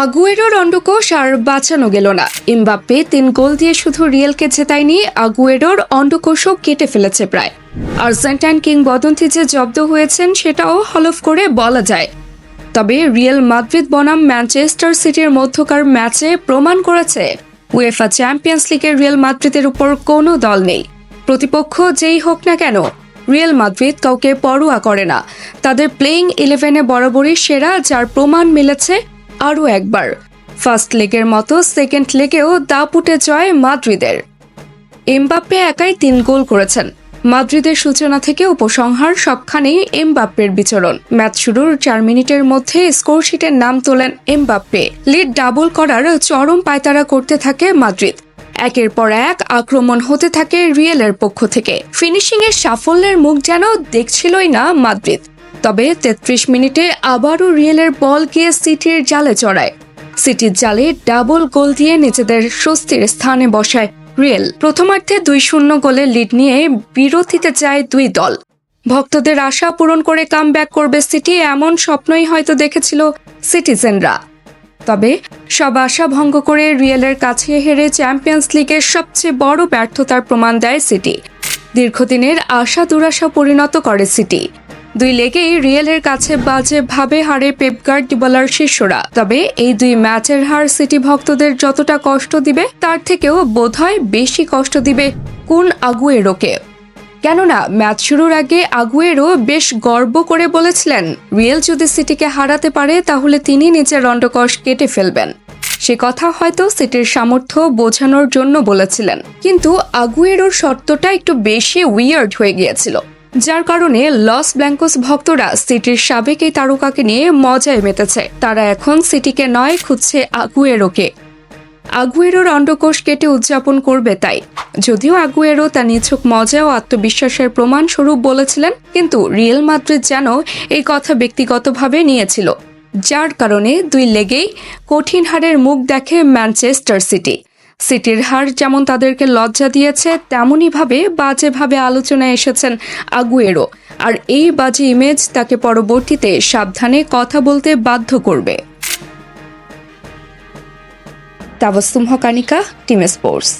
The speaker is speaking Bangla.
আগুয়েরোর অন্ডকোষ আর বাঁচানো গেল না। এমবাপ্পে 3 গোল দিয়ে শুধু রিয়েলকে জেতায়নি, আগুয়েরোর অন্ডকোষও কেটে ফেলেছে প্রায়। আর্জেন্টাইন কিংবদন্তি যে জব্দ হয়েছেন সেটাও হলফ করে বলা যায়। তবে রিয়াল মাদ্রিদ বনাম ম্যানচেস্টার সিটির মধ্যকার ম্যাচে প্রমাণ করেছে উয়েফা চ্যাম্পিয়ন্স লিগের রিয়াল মাদ্রিদের উপর কোনো দল নেই। প্রতিপক্ষ যেই হোক না কেন, রিয়াল মাদ্রিদ কাউকে পরোয়া করে না। তাদের প্লেইং 11-এ বরাবরই সেরা, যার প্রমাণ মিলেছে আরও একবার। ফার্স্ট লেগের মতো সেকেন্ড লেগেও দাপুটে জয় মাদ্রিদের। এমবাপ্পে একাই 3 গোল করেছেন। মাদ্রিদের সূচনা থেকে উপসংহার সবখানেই এমবাপ্পের বিচরণ। ম্যাচ শুরুর 4 মিনিটের মধ্যে স্কোরশিটের নাম তোলেন এমবাপ্পে। লিড ডাবল করার চরম পায়তারা করতে থাকে মাদ্রিদ। একের পর এক আক্রমণ হতে থাকে রিয়েলের পক্ষ থেকে। ফিনিশিংয়ের সাফল্যের মুখ যেন দেখছিলই না মাদ্রিদ। তবে 33 মিনিটে আবারও রিয়েলের বল গিয়ে সিটির জালে চড়ায়। সিটির জালে ডাবল গোল দিয়ে নিজেদের স্বস্তির স্থানে বসায় রিয়েল। প্রথমার্ধে 2-0 গোলের লিড নিয়ে বিরতিতে যায় দুই দল। ভক্তদের আশা পূরণ করে কামব্যাক করবে সিটি, এমন স্বপ্নই হয়তো দেখেছিল সিটিজেনরা। তবে সব আশা ভঙ্গ করে রিয়েলের কাছে হেরে চ্যাম্পিয়ন্স লিগের সবচেয়ে বড় ব্যর্থতার প্রমাণ দেয় সিটি। দীর্ঘদিনের আশা দুরাশা পরিণত করে সিটি। 2 লেগেই রিয়েলের কাছে বাজেভাবে হারে পেপ গার্দিওলার শিষ্যরা। তবে এই 2 ম্যাচের হার সিটি ভক্তদের যতটা কষ্ট দিবে তার থেকেও বোধহয় বেশি কষ্ট দিবে কোন আগুয়েরোকে। কেননা ম্যাচ শুরুর আগে আগুয়েরো বেশ গর্ব করে বলেছিলেন রিয়েল যদি সিটিকে হারাতে পারে তাহলে তিনি নিজের অন্ডকোষ কেটে ফেলবেন। সে কথা হয়তো সিটির সামর্থ্য বোঝানোর জন্য বলেছিলেন, কিন্তু আগুয়েরোর শর্তটা একটু বেশি উইয়ার্ড হয়ে গিয়েছিল, যার কারণে লস ব্ল্যাঙ্কোস ভক্তরা সিটির সাবেক এই তারকাকে নিয়ে মজায় মেতেছে। তারা এখন সিটিকে নয়, খুঁজছে আগুয়েরোকে। আগুয়েরোর অন্ডকোষ কেটে উদযাপন করবে তাই। যদিও আগুয়েরো তার নিছক মজা ও আত্মবিশ্বাসের প্রমাণ স্বরূপ বলেছিলেন, কিন্তু রিয়েল মাদ্রিদ যেন এই কথা ব্যক্তিগতভাবে নিয়েছিল, যার কারণে 2 লেগেই কঠিন হারের মুখ দেখে ম্যানচেস্টার সিটি। সিটির হার যেমন তাদেরকে লজ্জা দিয়েছে, তেমনইভাবে বাজেভাবে আলোচনায় এসেছেন আগুয়েরো। আর এই বাজে ইমেজ তাকে পরবর্তীতে সাবধানে কথা বলতে বাধ্য করবে। তাবাসসুম হক, আনিকা, টিম স্পোর্টস।